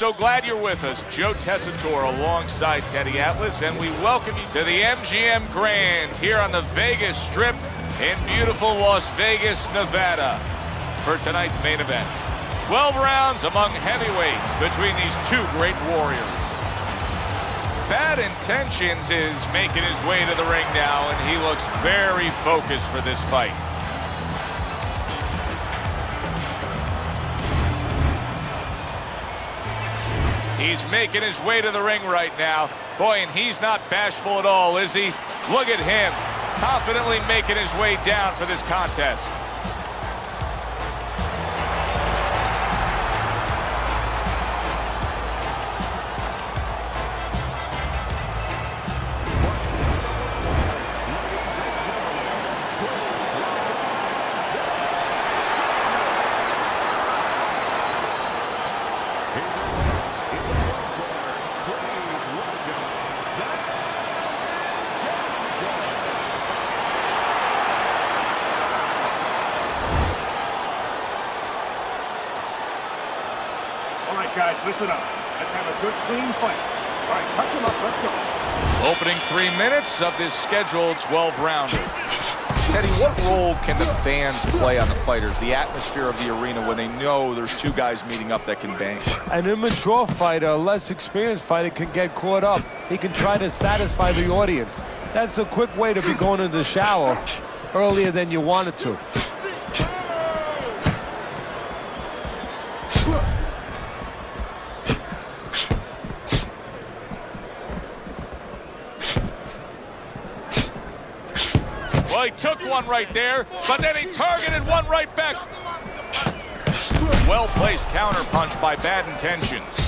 so glad you're with us. Joe Tessitore alongside Teddy Atlas, and we welcome you to the MGM Grand here on the Vegas Strip in beautiful Las Vegas, Nevada, for tonight's main event. 12 rounds among heavyweights between these two great warriors. Bad Intentions is making his way to the ring now, and he looks very focused for this fight. He's making his way to the ring right now. Boy, and he's not bashful at all, is he? Look at him, confidently making his way down for this contest. Guys, listen up. Let's have a good, clean fight. All right, touch him up. Let's go. Opening 3 minutes of this scheduled 12-rounder. Teddy, what role can the fans play on the fighters, the atmosphere of the arena, when they know there's two guys meeting up that can bang? An immature fighter, a less experienced fighter, can get caught up. He can try to satisfy the audience. That's a quick way to be going to the shower earlier than you wanted to. Well, he took one right there, but then he targeted one right back. Well-placed counterpunch by Bad Intentions.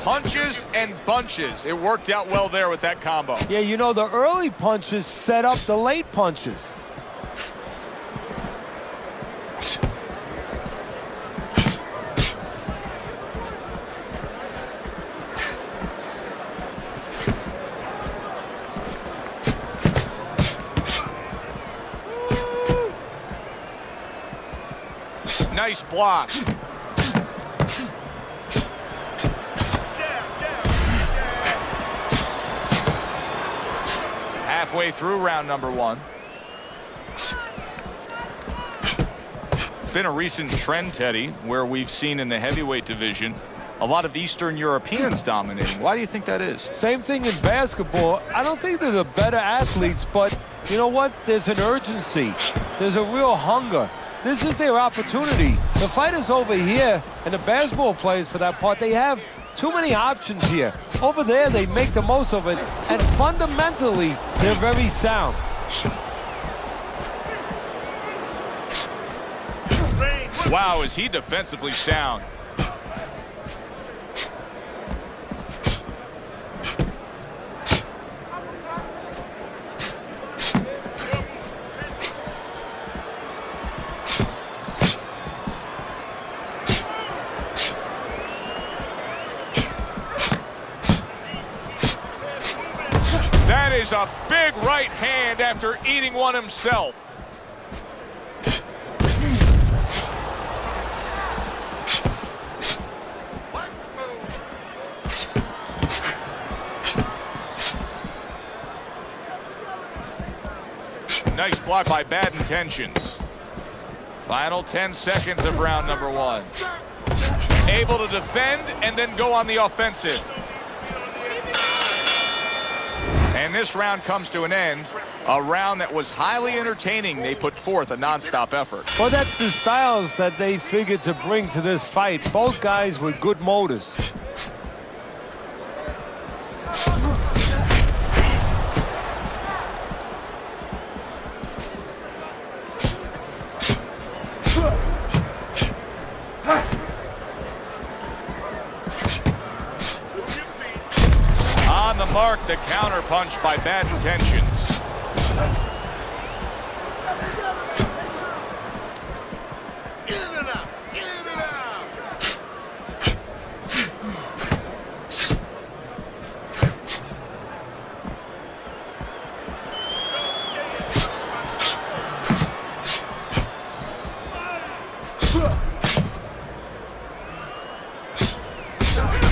Punches and bunches. It worked out well there with that combo. Yeah, you know, the early punches set up the late punches. Nice block. Halfway through round number one. It's been a recent trend, Teddy, where we've seen in the heavyweight division a lot of Eastern Europeans dominating. Why do you think that is? Same thing in basketball. I don't think they're the better athletes, but you know what? There's an urgency. There's a real hunger. This is their opportunity. The fighters over here, and the basketball players for that part, they have too many options here. Over there, they make the most of it, and fundamentally, they're very sound. Wow, is he defensively sound. That is a big right hand after eating one himself. Nice block by Bad Intentions. Final 10 seconds of round number one. Able to defend and then go on the offensive. And this round comes to an end. A round that was highly entertaining. They put forth a non-stop effort. Well, that's the styles that they figured to bring to this fight. Both guys with good motors. On the mark, the counter punch by Bad Intentions.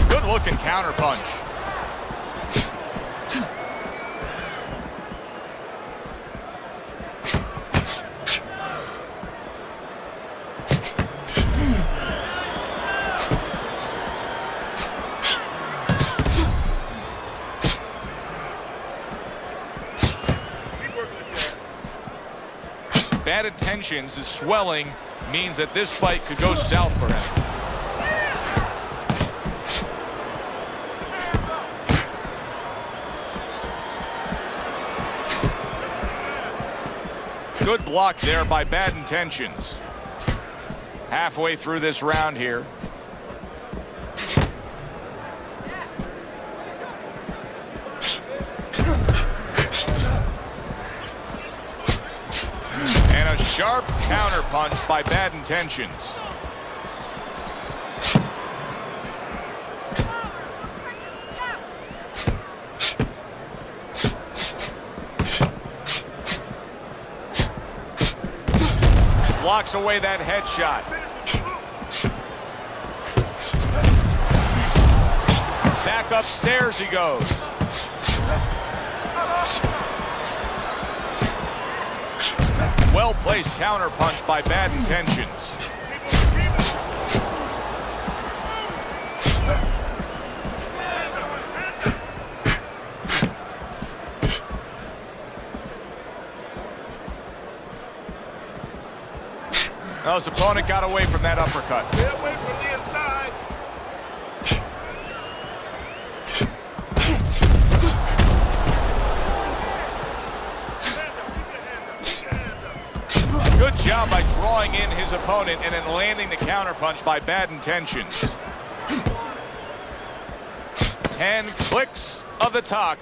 Good looking counter punch. Bad intentions, his swelling means that this fight could go south for him. Good block there by Bad Intentions. Halfway through this round here. And a sharp counter punch by Bad Intentions. Blocks away that headshot. Back upstairs he goes. Well-placed counter punch by Bad Intentions. Well, his opponent got away from that uppercut. Get away from the inside. Good job by drawing in his opponent and then landing the counterpunch by Bad Intentions. 10 clicks of the talk.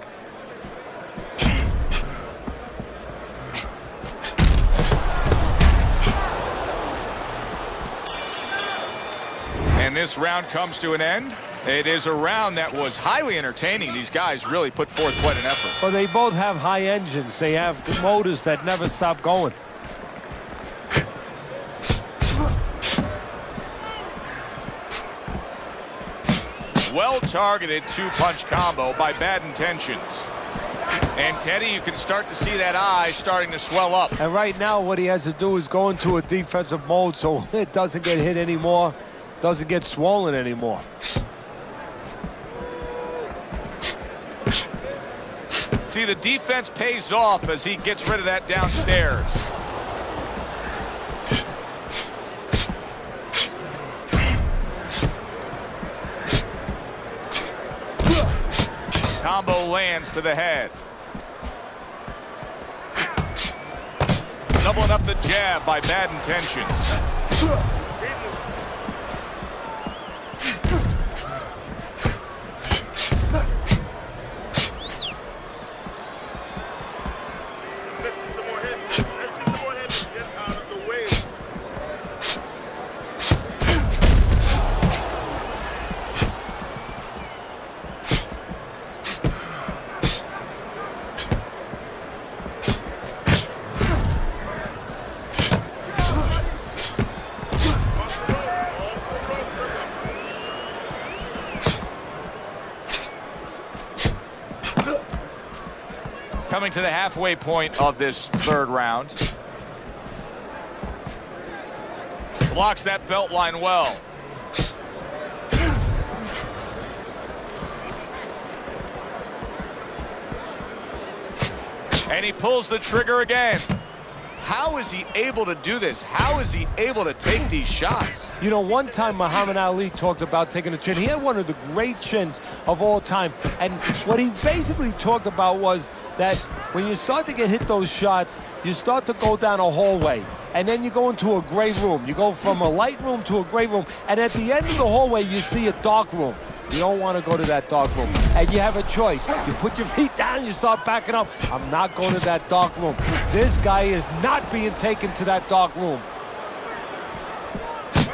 And this round comes to an end. It is a round that was highly entertaining. These guys really put forth quite an effort. Well, they both have high engines. They have motors that never stop going. Well-targeted two-punch combo by Bad Intentions. And Teddy, you can start to see that eye starting to swell up. And right now what he has to do is go into a defensive mode so it doesn't get hit anymore, doesn't get swollen anymore. See, the defense pays off as he gets rid of that downstairs. Combo lands to the head. Doubling up the jab by Bad Intentions. Coming to the halfway point of this third round. Blocks that belt line well. And he pulls the trigger again. How is he able to do this? How is he able to take these shots? You know, one time Muhammad Ali talked about taking a chin. He had one of the great chins of all time. And what he basically talked about was that when you start to get hit those shots, you start to go down a hallway. And then you go into a gray room. You go from a light room to a gray room. And at the end of the hallway, you see a dark room. You don't want to go to that dark room. And you have a choice. You put your feet down, you start backing up. I'm not going to that dark room. This guy is not being taken to that dark room.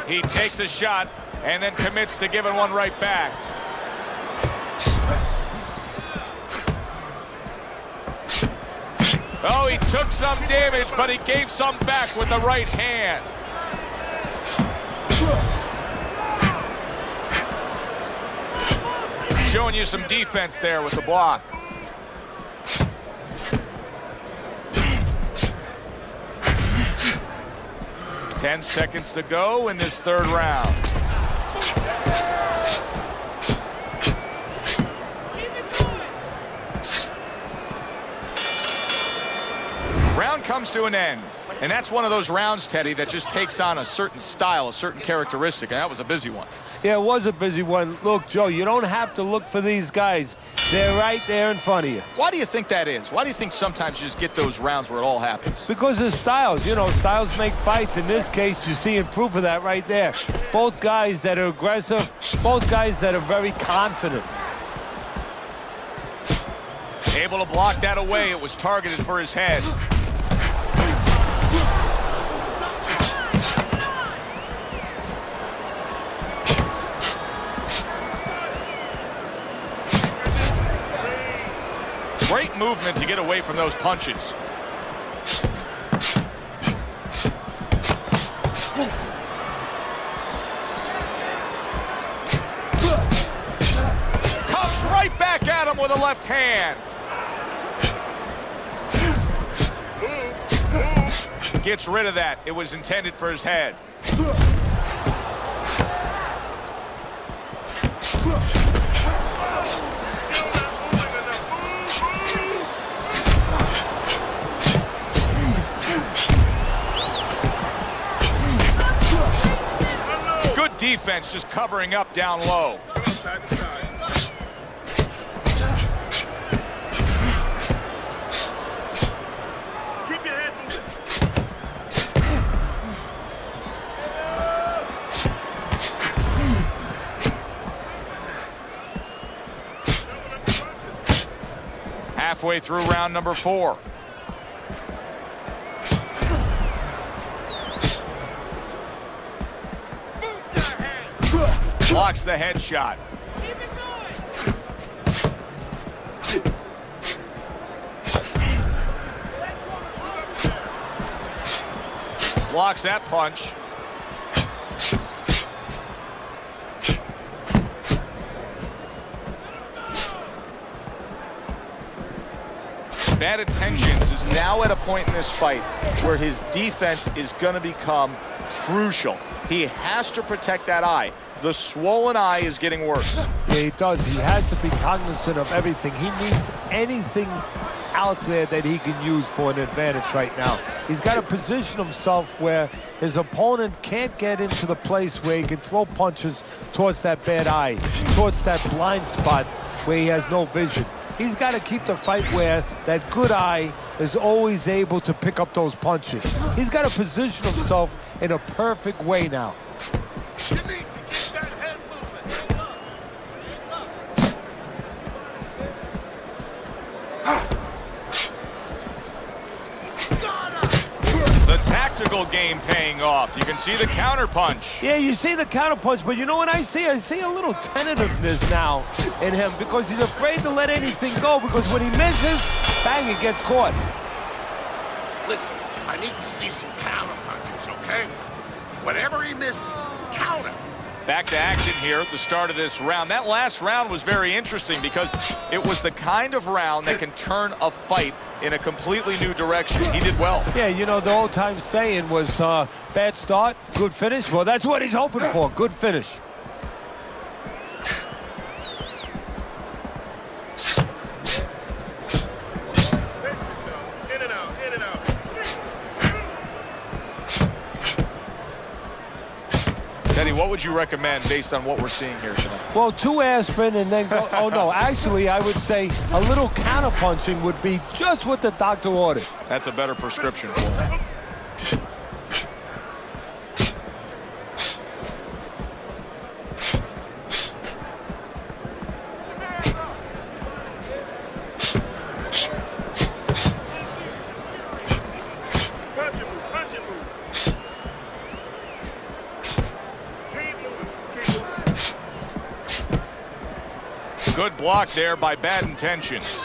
He takes a shot and then commits to giving one right back. Oh, he took some damage, but he gave some back with the right hand. Showing you some defense there with the block. Ten seconds to go in this third round. Round comes to an end. And that's one of those rounds, Teddy, that just takes on a certain style, a certain characteristic, and that was a busy one. Yeah, it was a busy one. Look, Joe, you don't have to look for these guys. They're right there in front of you. Why do you think that is? Why do you think sometimes you just get those rounds where it all happens? Because of styles. You know, styles make fights. In this case, you're seeing proof of that right there. Both guys that are aggressive, both guys that are very confident. Able to block that away. It was targeted for his head. Great movement to get away from those punches. Comes right back at him with a left hand. Gets rid of that. It was intended for his head. Good defense, just covering up down low. Side to side. Keep your head moving. Halfway through round number 4. Blocks the headshot. Blocks that punch. Bad Intentions is now at a point in this fight where his defense is going to become crucial. He has to protect that eye. The swollen eye is getting worse. Yeah, he does. He has to be cognizant of everything. He needs anything out there that he can use for an advantage right now. He's got to position himself where his opponent can't get into the place where he can throw punches towards that bad eye, towards that blind spot where he has no vision. He's got to keep the fight where that good eye is always able to pick up those punches. He's got to position himself in a perfect way now. You need to keep that head moving. The tactical game paying off. You can see the counter punch. Yeah, you see the counter punch, but you know what I see? I see a little tentativeness now in him because he's afraid to let anything go because when he misses, bang, it gets caught. Listen, I need to see some counter punches, okay? Whatever he misses, counter. Back to action here at the start of this round. That last round was very interesting because it was the kind of round that can turn a fight in a completely new direction. He did well. Yeah, you know, the old-time saying was bad start, good finish. Well, that's what he's hoping for, good finish. In and out, in and out. Teddy, what would you recommend based on what we're seeing here tonight? Well, 2 aspirin and then go, oh no, actually I would say a little counter-punching would be just what the doctor ordered. That's a better prescription for him. Punch and move, punch and move. Keep moving, keep moving. Good block there by Bad Intentions.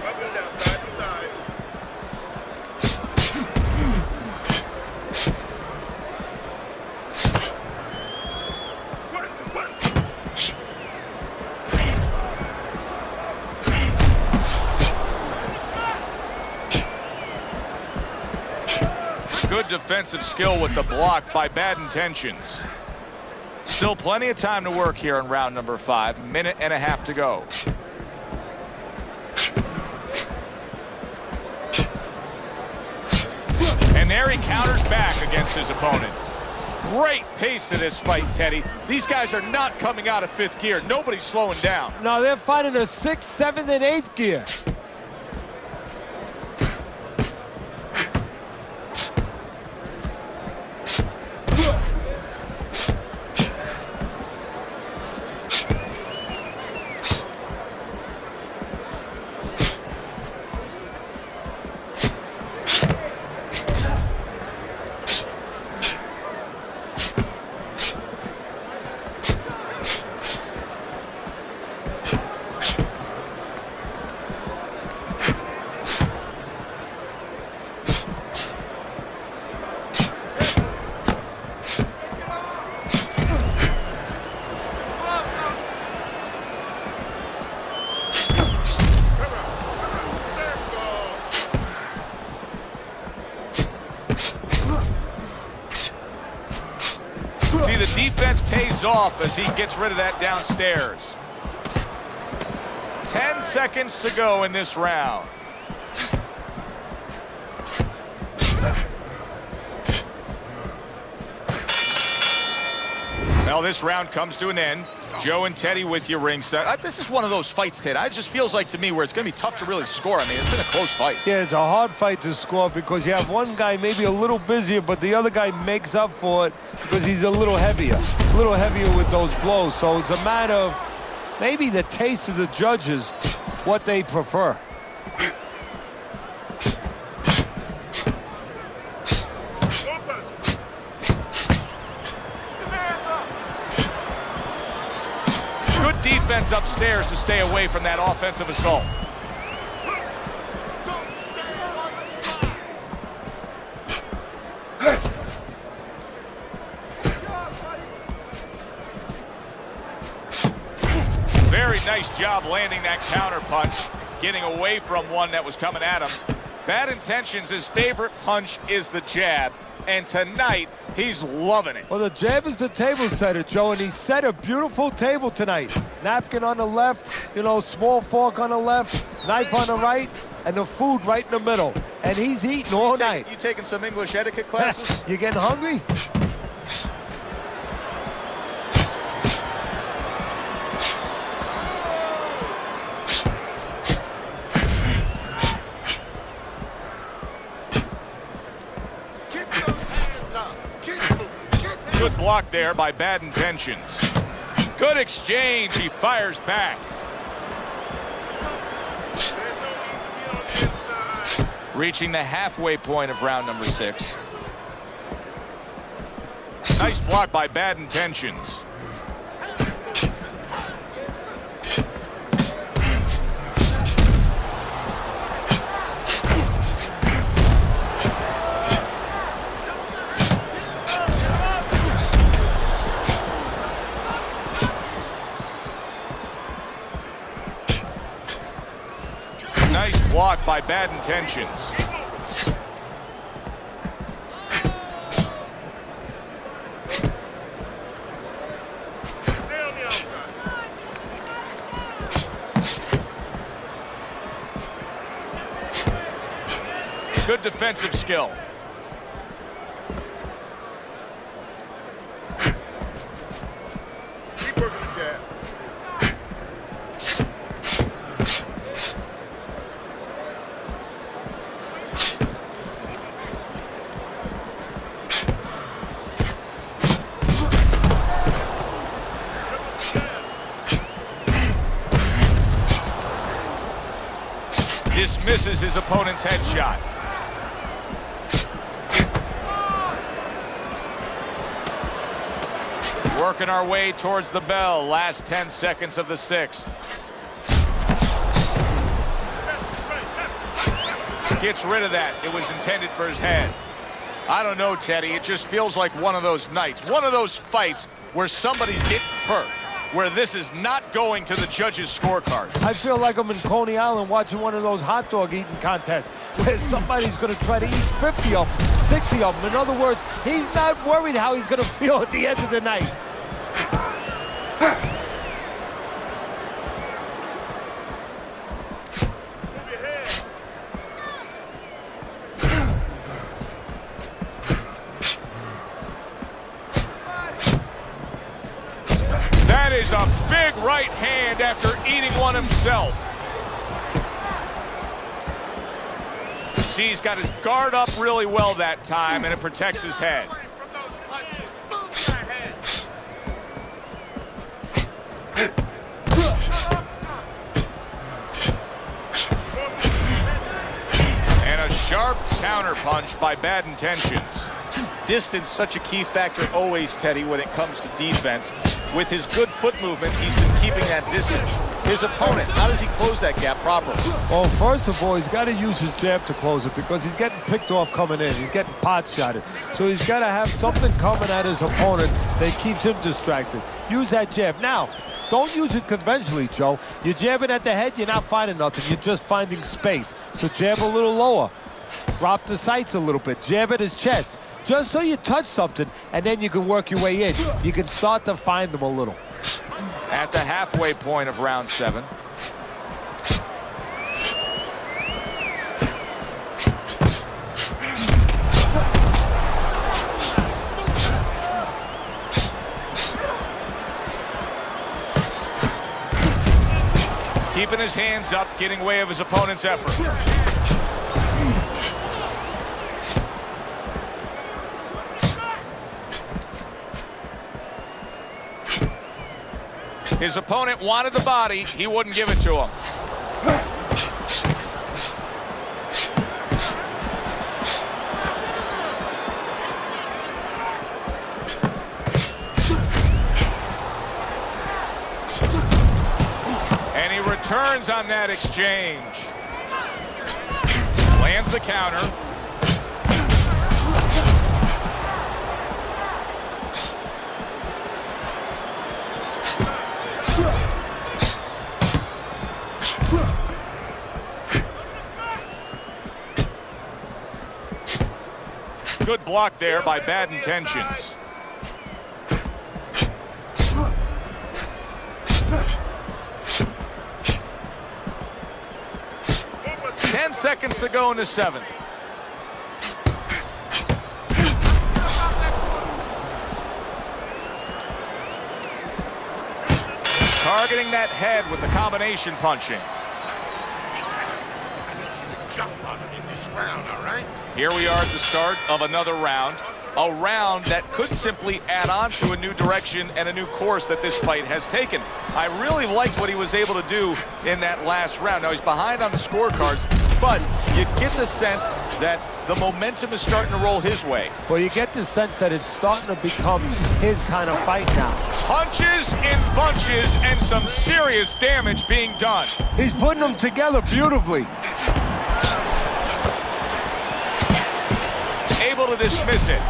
Up and down, side to side. Good defensive skill with the block by Bad Intentions. Still plenty of time to work here in round number 5. Minute and a half to go. And there he counters back against his opponent. Great pace to this fight, Teddy. These guys are not coming out of 5th gear. Nobody's slowing down. No, they're fighting a 6th, 7th, and 8th gear. See, the defense pays off as he gets rid of that downstairs. 10 seconds to go in this round. Well, this round comes to an end. Joe and Teddy with you ringside. This is one of those fights, Ted. It just feels like to me where it's going to be tough to really score. I mean, it's been a close fight. Yeah, it's a hard fight to score because you have one guy maybe a little busier, but the other guy makes up for it because he's a little heavier with those blows. So it's a matter of maybe the taste of the judges, what they prefer. Defense upstairs to stay away from that offensive assault. Very nice job landing that counter punch, getting away from one that was coming at him. Bad Intentions, his favorite punch is the jab, and tonight he's loving it. Well, the jab is the table setter, Joe, and he set a beautiful table tonight. Napkin on the left, small fork on the left, knife on the right, and the food right in the middle. And he's eating all night. You taking some English etiquette classes? You getting hungry? Good block there by Bad Intentions. Good exchange. He fires back. Reaching the halfway point of round number 6. Nice block by Bad Intentions. Nice block by Bad Intentions. Good defensive skill. Keep working the jab. Dismisses his opponent's headshot. Working our way towards the bell. Last 10 seconds of the 6th. Gets rid of that. It was intended for his head. I don't know, Teddy. It just feels like one of those nights. One of those fights where somebody's getting hurt. where this is not going to the judges' scorecards. I feel like I'm in Coney Island watching one of those hot dog eating contests where somebody's going to try to eat 50 of them, 60 of them. In other words, he's not worried how he's going to feel at the end of the night. That is a big right hand after eating one himself. See, he's got his guard up really well that time, and it protects his head. And a sharp counter punch by Bad Intentions. Distance such a key factor always, Teddy, when it comes to defense. With his good foot movement, he's been keeping that distance. His opponent, how does he close that gap properly? Well, first of all, he's got to use his jab to close it because he's getting picked off coming in. He's getting pot shotted. So he's got to have something coming at his opponent that keeps him distracted. Use that jab. Now, don't use it conventionally, Joe. You're jabbing at the head, you're not finding nothing. You're just finding space. So jab a little lower. Drop the sights a little bit. Jab at his chest. Just so you touch something, and then you can work your way in. You can start to find them a little. At the halfway point of round 7. Keeping his hands up, getting way of his opponent's effort. His opponent wanted the body. He wouldn't give it to him. And he returns on that exchange. Lands the counter. Good block there by Bad Intentions. Ten seconds to go in the 7th. Targeting that head with the combination punching. Jump on it in this round, all right? Here we are at the start of another round. A round that could simply add on to a new direction and a new course that this fight has taken. I really liked what he was able to do in that last round. Now, he's behind on the scorecards, but you get the sense that the momentum is starting to roll his way. Well, you get the sense that it's starting to become his kind of fight now. Punches in bunches and some serious damage being done. He's putting them together beautifully. Able to dismiss it.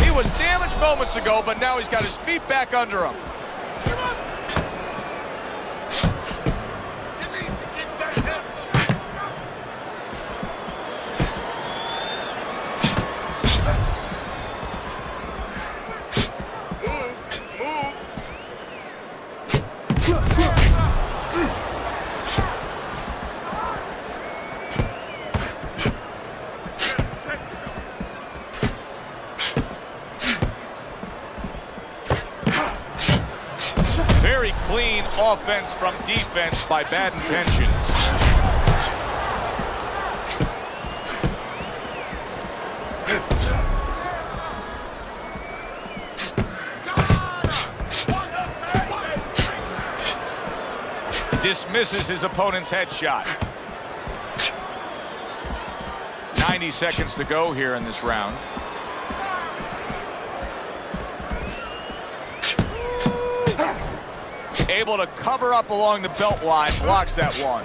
He was damaged moments ago, but now he's got his feet back under him. Very clean offense from defense by Bad Intentions. Dismisses his opponent's headshot. 90 seconds to go here in this round. Able to cover up along the belt line, blocks that one.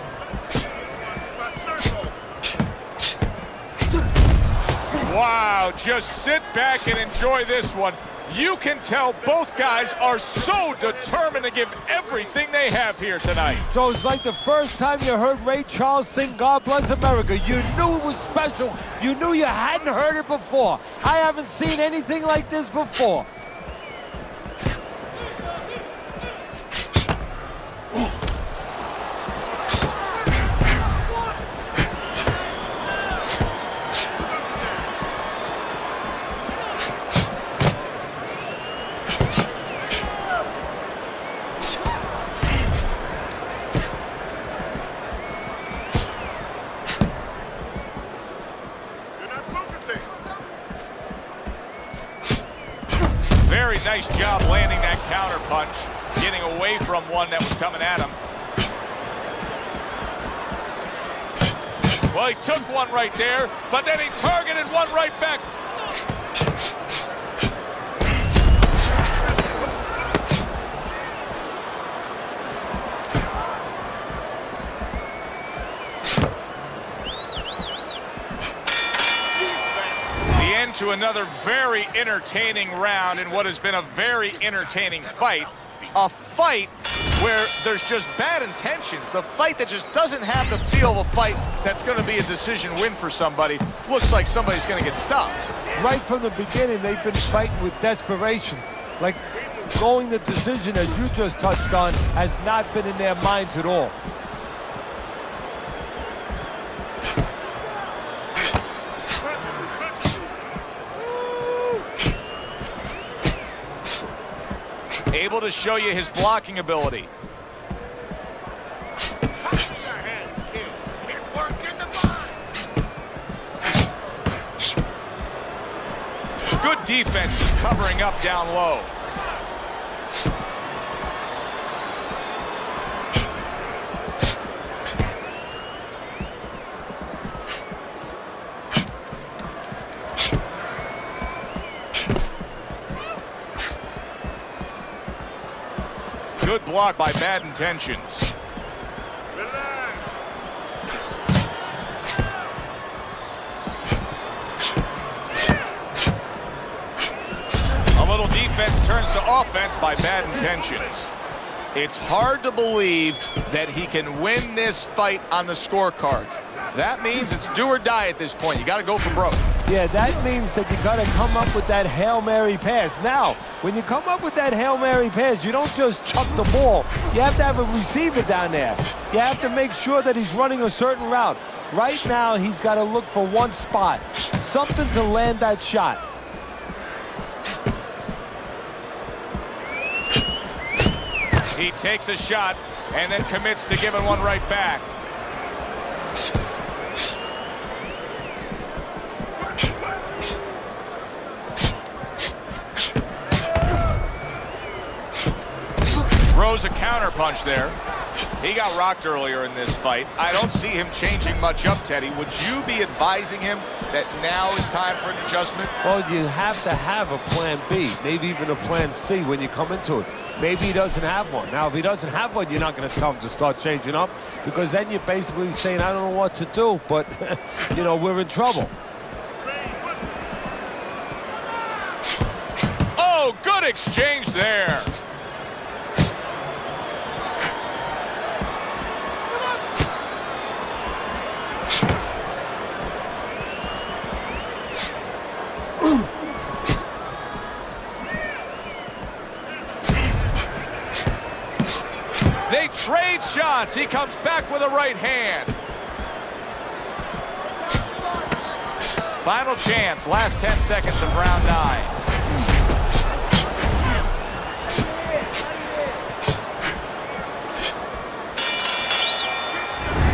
Wow, just sit back and enjoy this one. You can tell both guys are so determined to give everything they have here tonight. So it's like the first time you heard Ray Charles sing God Bless America. You knew it was special. You knew you hadn't heard it before. I haven't seen anything like this before. Very nice job landing that counter punch, getting away from one that was coming at him. Well, he took one right there, but then he targeted one right back. To another very entertaining round in what has been a very entertaining fight. A fight where there's just bad intentions. The fight that just doesn't have the feel of a fight that's going to be a decision win for somebody. Looks like somebody's going to get stopped. Right from the beginning, they've been fighting with desperation. Like going the decision, as you just touched on, has not been in their minds at all. Able to show you his blocking ability. Good defense covering up down low. Good block by Bad Intentions. A little defense turns to offense by Bad Intentions. It's hard to believe that he can win this fight on the scorecards. That means it's do or die at this point. You got to go for broke. Yeah, that means that you got to come up with that Hail Mary pass. Now, when you come up with that Hail Mary pass, you don't just chuck the ball. You have to have a receiver down there. You have to make sure that he's running a certain route. Right now, he's got to look for one spot, something to land that shot. He takes a shot and then commits to giving one right back. Throws a counter punch there. He got rocked earlier in this fight. I don't see him changing much up, Teddy. Would you be advising him that now is time for an adjustment? Well, you have to have a plan B, maybe even a plan C when you come into it. Maybe he doesn't have one. Now, if he doesn't have one, you're not going to tell him to start changing up, because then you're basically saying, I don't know what to do, but, you know, we're in trouble. Oh, good exchange there. They trade shots. He comes back with a right hand. Final chance. Last 10 seconds of round 9.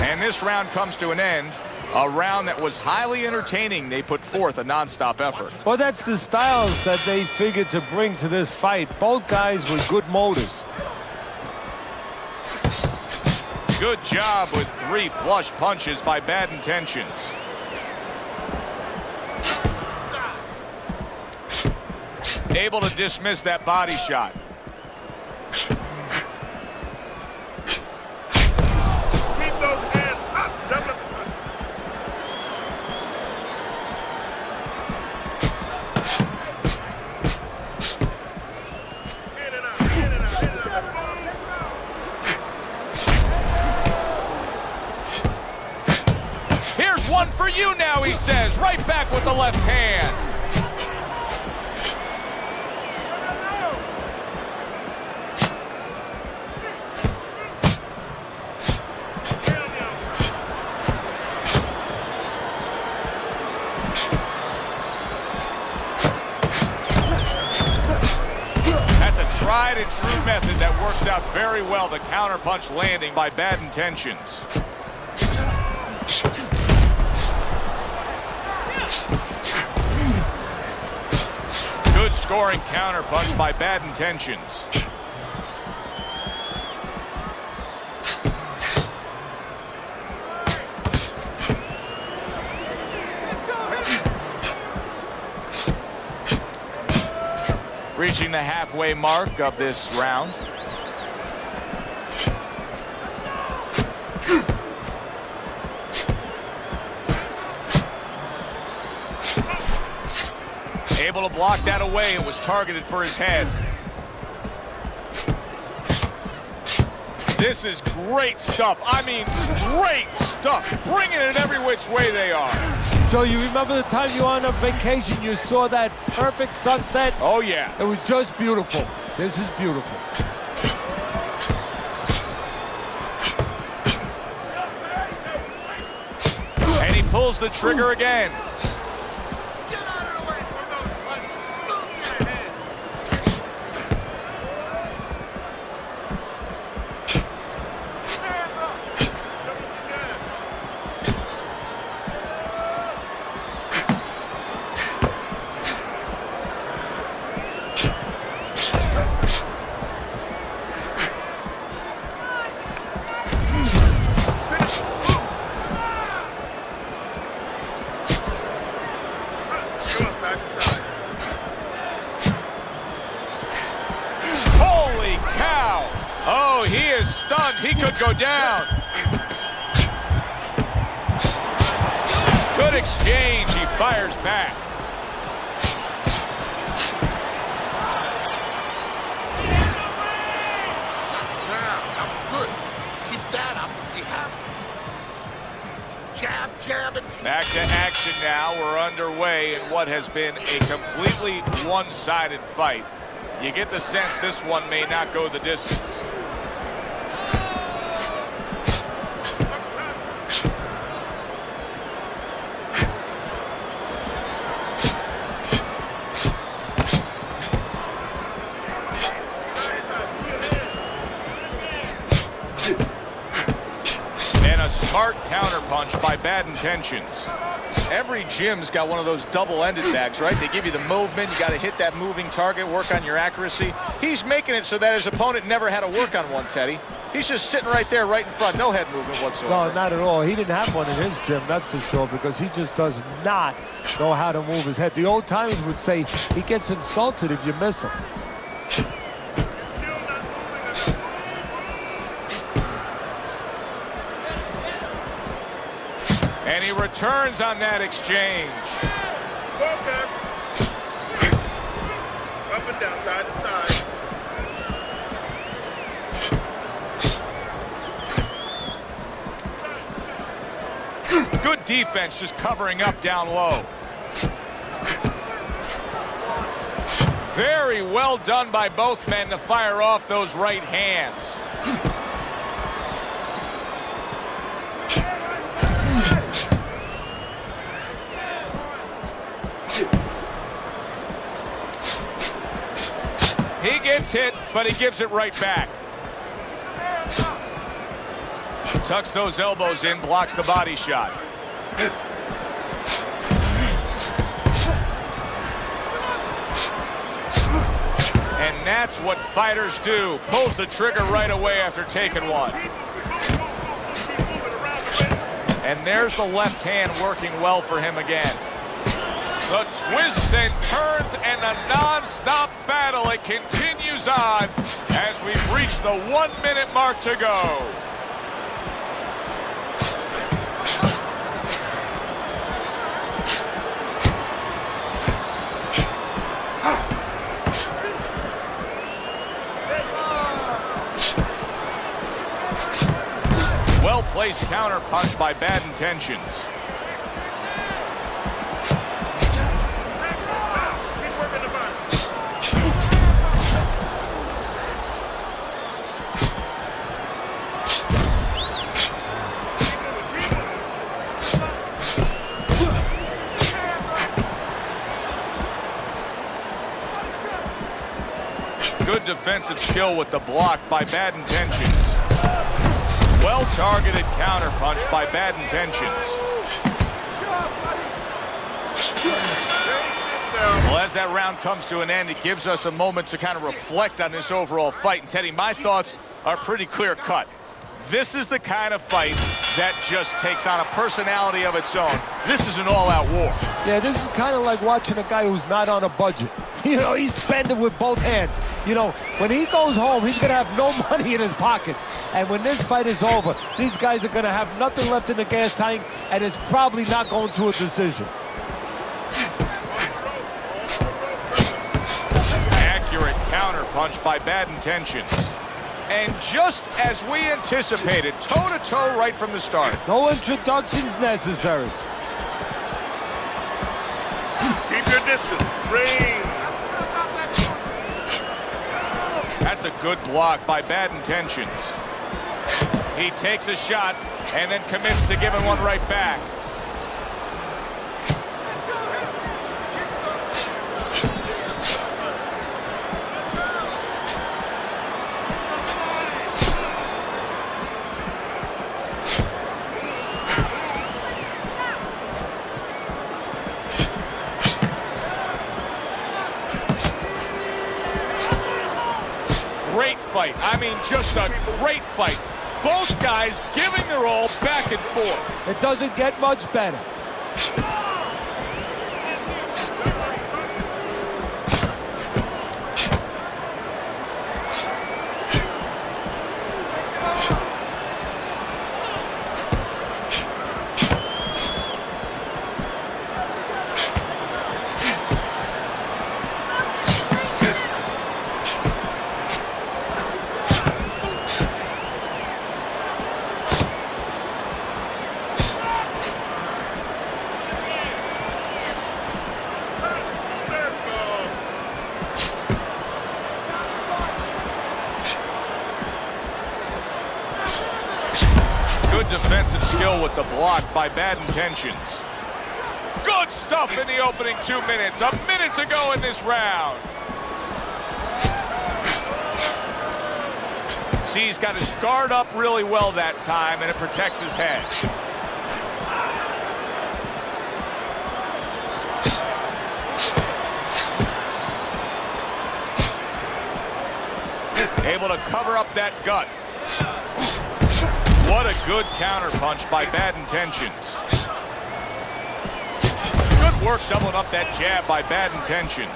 And this round comes to an end. A round that was highly entertaining. They put forth a nonstop effort. Well, that's the styles that they figured to bring to this fight. Both guys with good motors. Good job with 3 flush punches by Bad Intentions. Able to dismiss that body shot. Keep those hands up. Double. says, right back with the left hand. Tried and true method that works out very well. The counterpunch landing by Bad Intentions. Good scoring counterpunch by Bad Intentions. Reaching the halfway mark of this round. Able to block that away. It was targeted for his head. This is great stuff. I mean, great stuff. Bringing it every which way they are. Joe, you remember the time you were on a vacation, you saw that perfect sunset? Oh, yeah. It was just beautiful. This is beautiful. And he pulls the trigger again. Holy cow! Oh, he is stunned. He could go down. Good exchange. He fires back. That was good. Keep that up. We have this. Jab, jab, and... Back to action now. We're underway in what has been a completely one-sided fight. You get the sense this one may not go the distance. And a smart counterpunch by Bad Intentions. Every gym's got one of those double-ended bags, right? They give you the movement. You got to hit that moving target, work on your accuracy. He's making it so that his opponent never had to work on one, Teddy. He's just sitting right there, right in front. No head movement whatsoever. No, not at all. He didn't have one in his gym, that's for sure, because he just does not know how to move his head. The old timers would say he gets insulted if you miss him. And he returns on that exchange. Focus. Up and down, side to side. Good defense, just covering up down low. Very well done by both men to fire off those right hands. He gets hit, but he gives it right back. Tucks those elbows in, blocks the body shot. And that's what fighters do. Pulls the trigger right away after taking one. And there's the left hand working well for him again. The twists and turns and the non-stop battle. It continues on as we've reached the 1 minute mark to go. Well-placed counter punch by Bad Intentions. Good defensive skill with the block by bad intentions. Well-targeted counterpunch by bad intentions. Well, as that round comes to an end, it gives us a moment to kind of reflect on this overall fight. And Teddy, my thoughts are pretty clear-cut. This is the kind of fight that just takes on a personality of its own. This is an all-out war. Yeah, this is kind of like watching a guy who's not on a budget. You know, he's spending with both hands. You know, when he goes home, he's going to have no money in his pockets. And when this fight is over, these guys are going to have nothing left in the gas tank, and it's probably not going to a decision. Accurate counterpunch by bad intentions. And just as we anticipated, toe-to-toe right from the start. No introductions necessary. Keep your distance. Range. That's a good block by bad intentions. He takes a shot and then commits to giving one right back. Great fight. I mean, just a great fight. Both guys giving their all back and forth. It doesn't get much better. Good defensive skill with the block by bad intentions. Good stuff in the opening 2 minutes. A minute to go in this round. See, he's got his guard up really well that time, and it protects his head. Able to cover up that gut. What a good counterpunch by bad intentions. Good work doubling up that jab by bad intentions.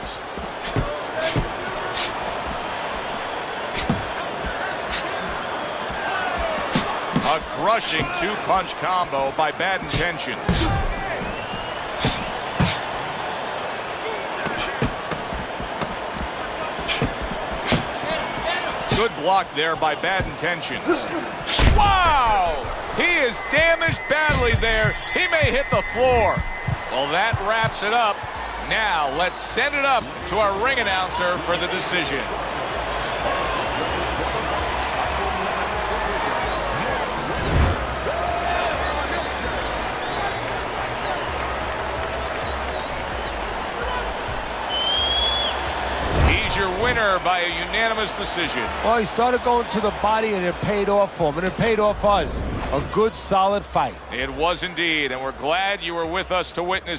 A crushing two-punch combo by bad intentions. Good block there by bad intentions. Wow! He is damaged badly there. He may hit the floor. Well, that wraps it up. Now, let's send it up to our ring announcer for the decision. Your winner by a unanimous decision. Well, he started going to the body, and it paid off for him, and it paid off us. A good, solid fight. It was indeed, and we're glad you were with us to witness